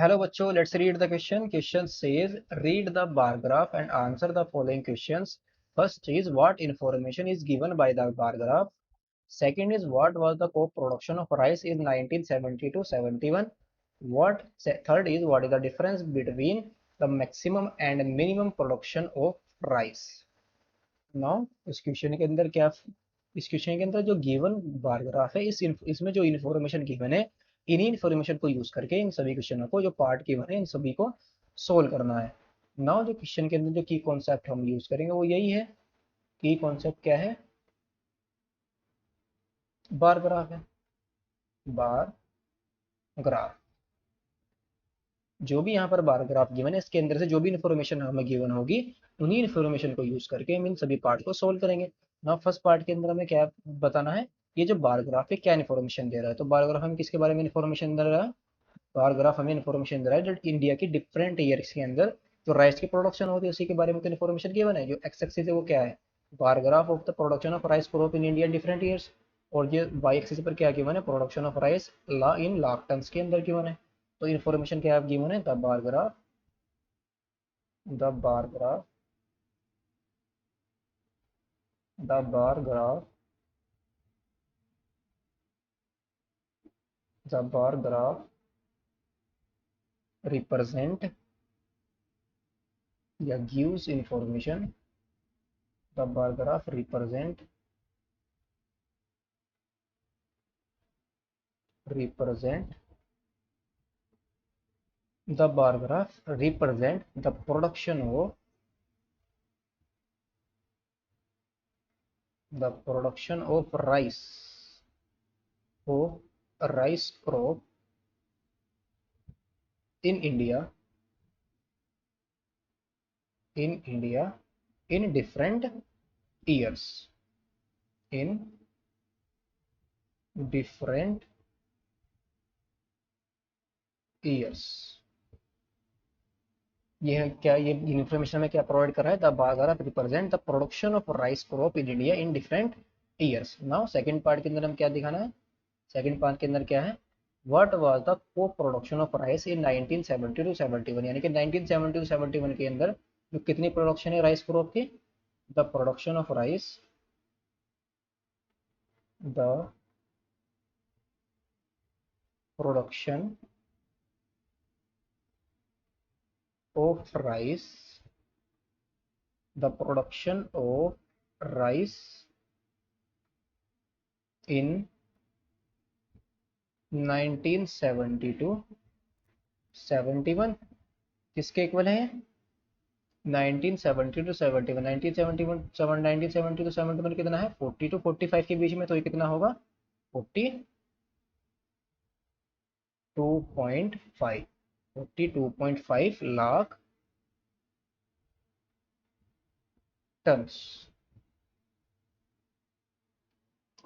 Hello बच्चों, let's read the question. Question says, read the bar graph and answer the following questions. First is, what information is given by the bar graph? Second is, what was the co-production of rice in 1970 to 71? Third is, what is the difference between the maximum and minimum production of rice? Now, इस question के अंदर जो given bar graph है, इसमें जो information given है, इन्हीं information को यूज करके इन सभी क्वेश्चनों को जो पार्ट गिवन है इन सभी को सोल्व करना है। नाउ जो क्वेश्चन के अंदर जो की कॉन्सेप्ट हम यूज करेंगे वो यही है। की कॉन्सेप्ट क्या है? बार ग्राफ है। बार ग्राफ, जो भी यहाँ पर बार ग्राफ गिवन है इसके अंदर से जो भी इन्फॉर्मेशन हमें गिवन होगी उन्हीं इन्फॉर्मेशन को यूज करके हम इन सभी पार्ट को सोल्व करेंगे। ना फर्स्ट पार्ट के अंदर हमें क्या बताना है? ये जो बार ग्राफ है क्या इन्फॉर्मेशन दे रहा है? तो बार ग्राफ हमें किसके बारे में इन्फॉर्मेशन दे रहा है? बार ग्राफ हमें इन्फॉर्मेशन दे रहा है जो इंडिया की डिफरेंट ईयर्स के अंदर जो राइस की प्रोडक्शन होती है उसी के बारे में तो इन्फॉर्मेशन गिवन है। जो एक्स एक्सिस है वो क्या है? Bar graph of the production of rice crop in India different years. और ये वाई एक्सिस पर क्या गिवन है? प्रोडक्शन ऑफ राइस ला इन लाख टन्स के अंदर गिवन है। तो इन्फॉर्मेशन क्या गिवन है? The bar graph the bar graph the bar graph represent या gives information. The bar graph represent the bar graph represent the production of rice crop in India in different years in different years। ये है क्या? ये information में क्या provide कर रहा है? The bar graph represent the production of rice crop in India in different years. Now second part के अंदर हम क्या दिखाना है? सेकंड पार्ट के अंदर क्या है? What was the co production of rice in 1970 to 71, यानी कि 1970 टू 71 के अंदर जो कितनी प्रोडक्शन है राइस क्रॉप की? The production of rice the production of rice the production of rice in 1970 to 71 किसके इक्वल है? 1970 टू 71। 1971 1970 टू 71 कितना है? 40 टू 45 के बीच में, तो ये कितना होगा? 42.5 42.5 लाख टन्स।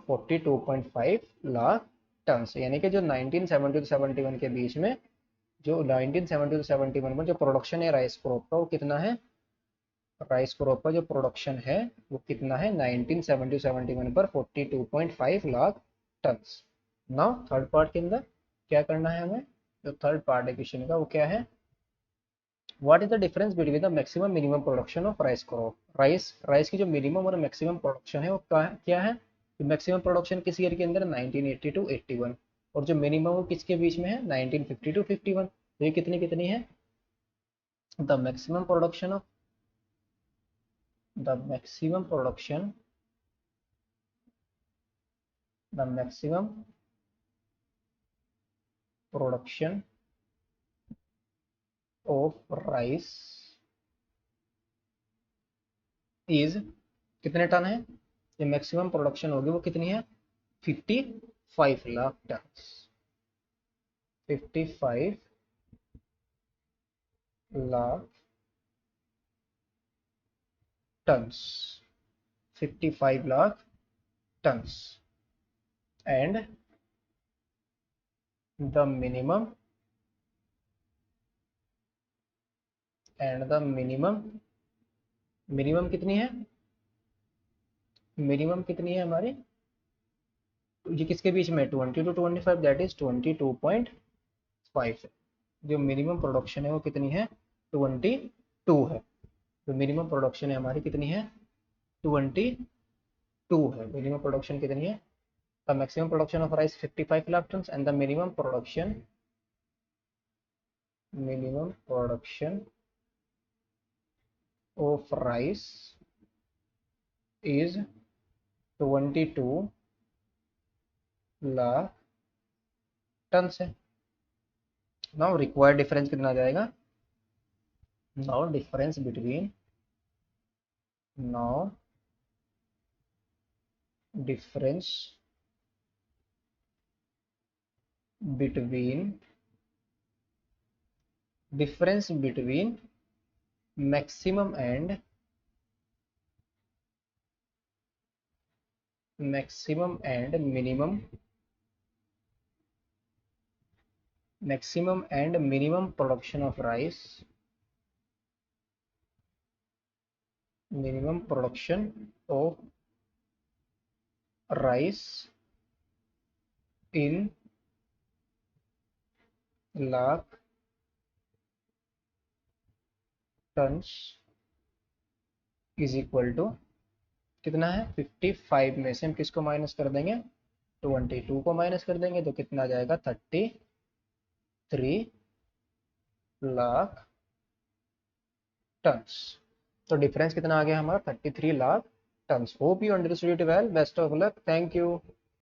42.5 लाख टन्स, यानी कि जो 1970 टू 71 के बीच में जो 1970 टू 71 में जो प्रोडक्शन है राइस क्रॉप का वो कितना है? राइस क्रॉप का जो प्रोडक्शन है वो कितना है? 1970 71 पर 42.5 lakh tons. Now third part के अंदर क्या करना है हमें? जो थर्ड पार्ट है क्वेश्चन का वो क्या है? What is the difference between the maximum minimum production of rice crop? Rice की जो मिनिमम और मैक्सिमम प्रोडक्शन है वो क्या है? मैक्सिमम प्रोडक्शन किस ईयर के अंदर? 1980 टू 81। और जो मिनिमम वो किसके बीच में है? 1950 टू 51। तो ये कितनी कितनी है? The maximum production of the maximum production the maximum production of rice is कितने टन है? ये मैक्सिमम प्रोडक्शन होगी वो कितनी है? 55 lakh ton. 55 lakh tons. 55 lakh tons. And the minimum minimum कितनी है? मिनिमम कितनी है हमारी? ये किसके बीच में? 20 टू 25, दैट इज 22.5। जो मिनिमम प्रोडक्शन है वो कितनी है, 22 है। जो मिनिमम प्रोडक्शन है हमारी कितनी है, 22 है। मिनिमम प्रोडक्शन कितनी है, the maximum production of rice 55 lakh ton and the minimum production of rice is 22 lakh ton है। नाउ रिक्वायर्ड डिफरेंस कितना आ जाएगा, now difference between now difference between difference between maximum and minimum production of rice, minimum production of rice in lakh tons is equal to कितना है, 55 में से हम किसको माइनस कर देंगे, 22 को माइनस कर देंगे तो कितना आ जाएगा, 33 लाख टन्स। तो डिफरेंस कितना आ गया हमारा, 33 lakh tons. Hope you understood it well, best of luck, thank you.